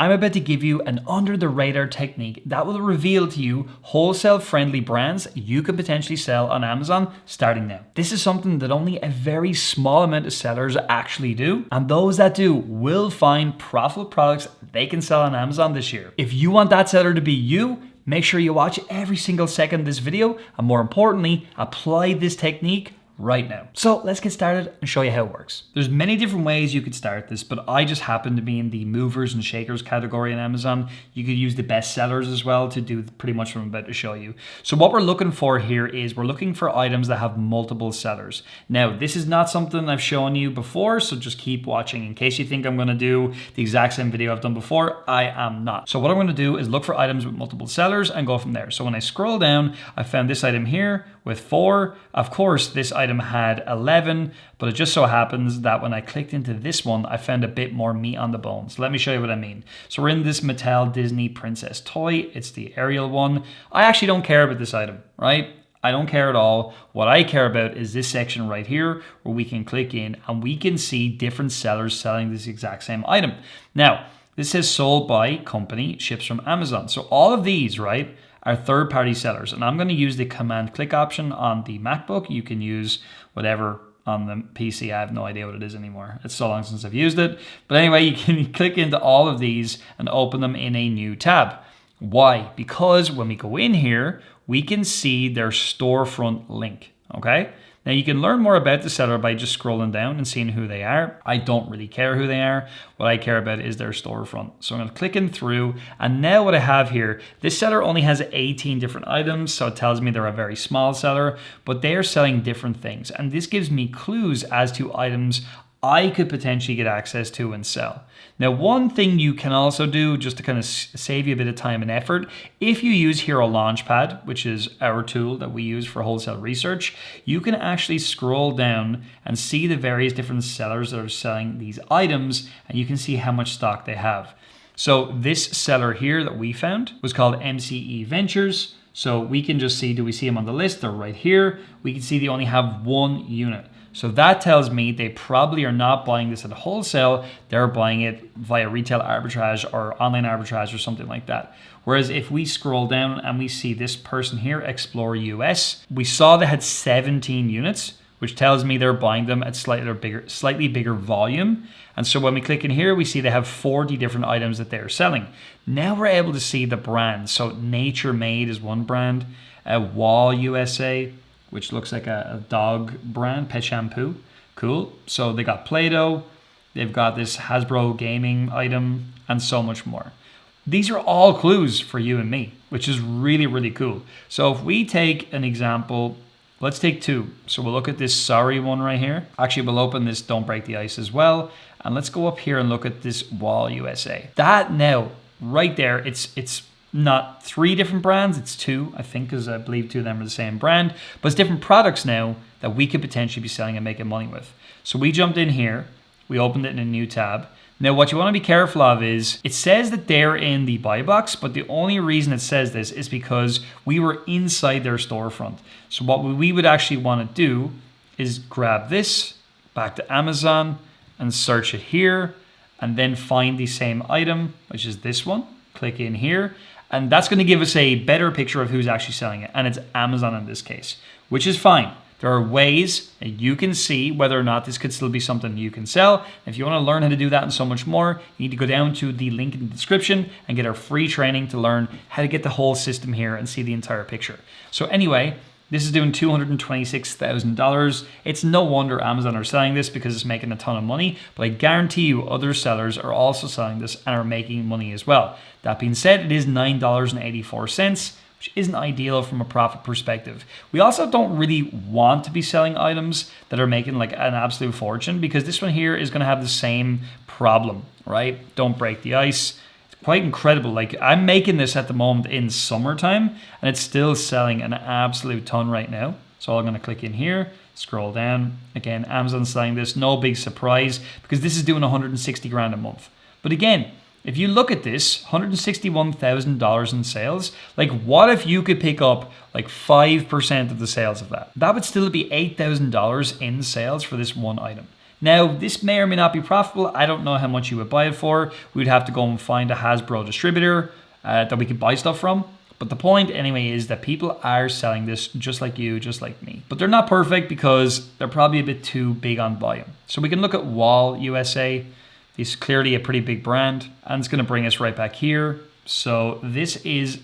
I'm about to give you an under the radar technique that will reveal to you wholesale friendly brands you can potentially sell on Amazon starting now. This is something that only a very small amount of sellers actually do, and those that do will find profitable products they can sell on Amazon this year. If you want that seller to be you, make sure you watch every single second of this video, and more importantly, apply this technique right now. So let's get started and show you how it works. There's many different ways you could start this, but I just happen to be in the movers and shakers category on Amazon. You could use the best sellers as well to do pretty much what I'm about to show you. So what we're looking for here is we're looking for items that have multiple sellers. Now, this is not something I've shown you before, so just keep watching. In case you think I'm gonna do the exact same video I've done before, I am not. So what I'm gonna do is look for items with multiple sellers and go from there. So when I scroll down, I found this item here with 4. Of course, this item had 11, but it just so happens that when I clicked into this one, I found a bit more meat on the bone. So let me show you what I mean. So we're in this Mattel Disney Princess toy. It's the Ariel one. I actually don't care about this item, right? I don't care at all. What I care about is this section right here where we can click in and we can see different sellers selling this exact same item. Now, this says sold by company, ships from Amazon. So all of these, right, are third-party sellers. And I'm going to use the command click option on the MacBook. You can use whatever on the PC. I have no idea what it is anymore. It's so long since I've used it. But anyway, you can click into all of these and open them in a new tab. Why? Because when we go in here, we can see their storefront link, okay? Now you can learn more about the seller by just scrolling down and seeing who they are. I don't really care who they are. What I care about is their storefront. So I'm going to click in through, and now what I have here, this seller only has 18 different items, so it tells me they're a very small seller, but they are selling different things. And this gives me clues as to items I could potentially get access to and sell. Now, one thing you can also do just to kind of save you a bit of time and effort, if you use Hero Launchpad, which is our tool that we use for wholesale research, you can actually scroll down and see the various different sellers that are selling these items, and you can see how much stock they have. So this seller here that we found was called MCE Ventures. So we can just see, do we see them on the list? They're right here. We can see they only have 1 unit. So that tells me they probably are not buying this at wholesale. They're buying it via retail arbitrage or online arbitrage or something like that. Whereas if we scroll down and we see this person here, Explore US, we saw they had 17 units, which tells me they're buying them at slightly bigger volume. And so when we click in here, we see they have 40 different items that they're selling. Now we're able to see the brands. So Nature Made is one brand, Wall USA, which looks like a dog brand, pet shampoo. Cool. So they got Play-Doh, they've got this Hasbro gaming item, and so much more. These are all clues for you and me, which is really, really cool. So if we take an example, let's take 2. So we'll look at this Sorry one right here. Actually, we'll open this Don't Break the Ice as well. And let's go up here and look at this Wall USA. That now, right there, it's not 3 different brands, it's 2, I think, because I believe 2 of them are the same brand, but it's different products now that we could potentially be selling and making money with. So we jumped in here, we opened it in a new tab. Now what you want to be careful of is, it says that they're in the buy box, but the only reason it says this is because we were inside their storefront. So what we would actually want to do is grab this, back to Amazon, and search it here, and then find the same item, which is this one. Click in here, and that's going to give us a better picture of who's actually selling it, and it's Amazon in this case, which is fine. There are ways that you can see whether or not this could still be something you can sell. If you want to learn how to do that and so much more, you need to go down to the link in the description and get our free training to learn how to get the whole system here and see the entire picture. So anyway, this is doing $226,000. It's no wonder Amazon are selling this because it's making a ton of money, but I guarantee you other sellers are also selling this and are making money as well. That being said, it is $9.84, which isn't ideal from a profit perspective. We also don't really want to be selling items that are making like an absolute fortune, because this one here is going to have the same problem, right? Don't break the ice. Quite incredible. Like, I'm making this at the moment in summertime and it's still selling an absolute ton right now. So I'm going to click in here, scroll down. Again, Amazon's selling this, no big surprise, because this is doing 160 grand a month. But again, if you look at this, $161,000 in sales, like what if you could pick up like 5% of the sales of that? That would still be $8,000 in sales for this one item. Now, this may or may not be profitable. I don't know how much you would buy it for. We'd have to go and find a Hasbro distributor that we could buy stuff from. But the point anyway is that people are selling this just like you, just like me. But they're not perfect because they're probably a bit too big on volume. So we can look at Wall USA. This is clearly a pretty big brand, and it's going to bring us right back here. So this is,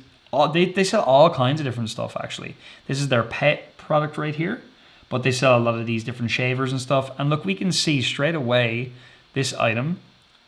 they sell all kinds of different stuff actually. This is their pet product right here, but they sell a lot of these different shavers and stuff. And look, we can see straight away this item.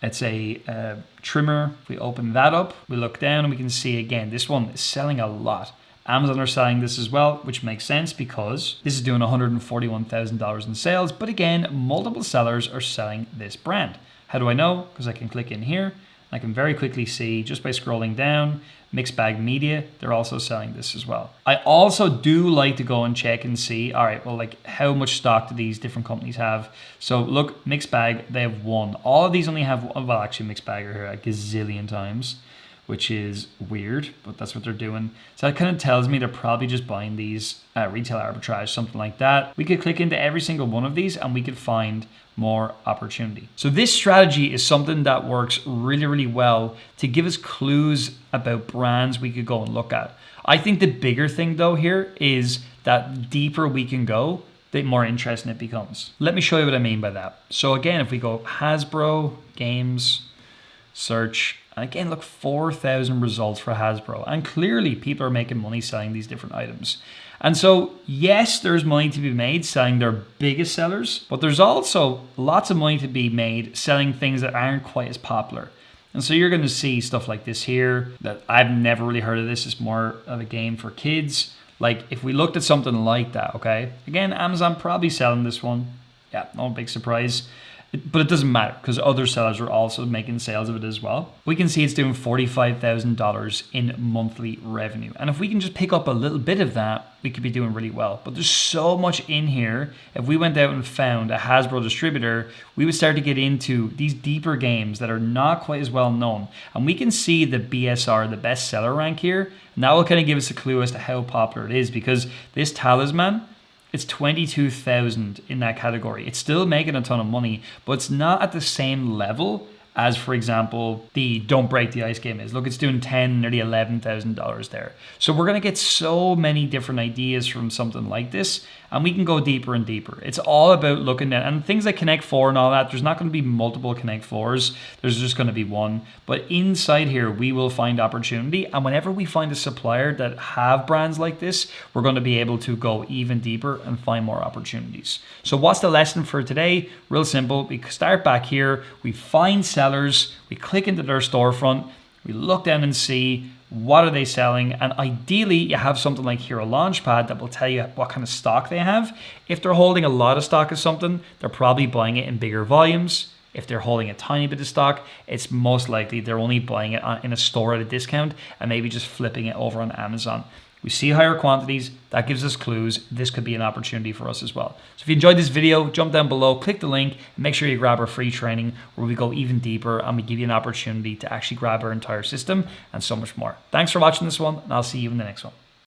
It's a trimmer. If we open that up, we look down and we can see again, this one is selling a lot. Amazon are selling this as well, which makes sense because this is doing $141,000 in sales. But again, multiple sellers are selling this brand. How do I know? Because I can click in here. I can very quickly see just by scrolling down, Mixed Bag Media, they're also selling this as well. I also do like to go and check and see, all right, well, like how much stock do these different companies have? So look, Mixed Bag, they have one. All of these only have, well, actually Mixed Bag are here a gazillion times, which is weird, but that's what they're doing. So that kind of tells me they're probably just buying these retail arbitrage, something like that. We could click into every single one of these and we could find more opportunity. So this strategy is something that works really, really well to give us clues about brands we could go and look at. I think the bigger thing though here is that deeper we can go, the more interesting it becomes. Let me show you what I mean by that. So again, if we go Hasbro, games, search, and again, look, 4,000 results for Hasbro. And clearly people are making money selling these different items. And so, yes, there's money to be made selling their biggest sellers, but there's also lots of money to be made selling things that aren't quite as popular. And so you're going to see stuff like this here that I've never really heard of this. It's more of a game for kids. Like if we looked at something like that, okay? Again, Amazon probably selling this one. Yeah, no big surprise. But it doesn't matter because other sellers are also making sales of it as well. We can see it's doing $45,000 in monthly revenue. And if we can just pick up a little bit of that, we could be doing really well. But there's so much in here. If we went out and found a Hasbro distributor, we would start to get into these deeper games that are not quite as well known. And we can see the BSR, the bestseller rank here. And that will kind of give us a clue as to how popular it is because this talisman, it's 22,000 in that category. It's still making a ton of money, but it's not at the same level as, for example, the Don't Break the Ice game is. Look, it's doing $10,000, nearly $11,000 there. So we're gonna get so many different ideas from something like this, and we can go deeper and deeper. It's all about looking at, and things like Connect 4 and all that, there's not gonna be multiple Connect 4s, there's just gonna be one. But inside here, we will find opportunity, and whenever we find a supplier that have brands like this, we're gonna be able to go even deeper and find more opportunities. So what's the lesson for today? Real simple, we start back here, we find sellers, we click into their storefront, we look down and see what are they selling, and ideally you have something like Hero Launchpad that will tell you what kind of stock they have. If they're holding a lot of stock of something, they're probably buying it in bigger volumes. If they're holding a tiny bit of stock, it's most likely they're only buying it in a store at a discount and maybe just flipping it over on Amazon. We see higher quantities, that gives us clues. This could be an opportunity for us as well. So if you enjoyed this video, jump down below, click the link, and make sure you grab our free training where we go even deeper and we give you an opportunity to actually grab our entire system and so much more. Thanks for watching this one, and I'll see you in the next one.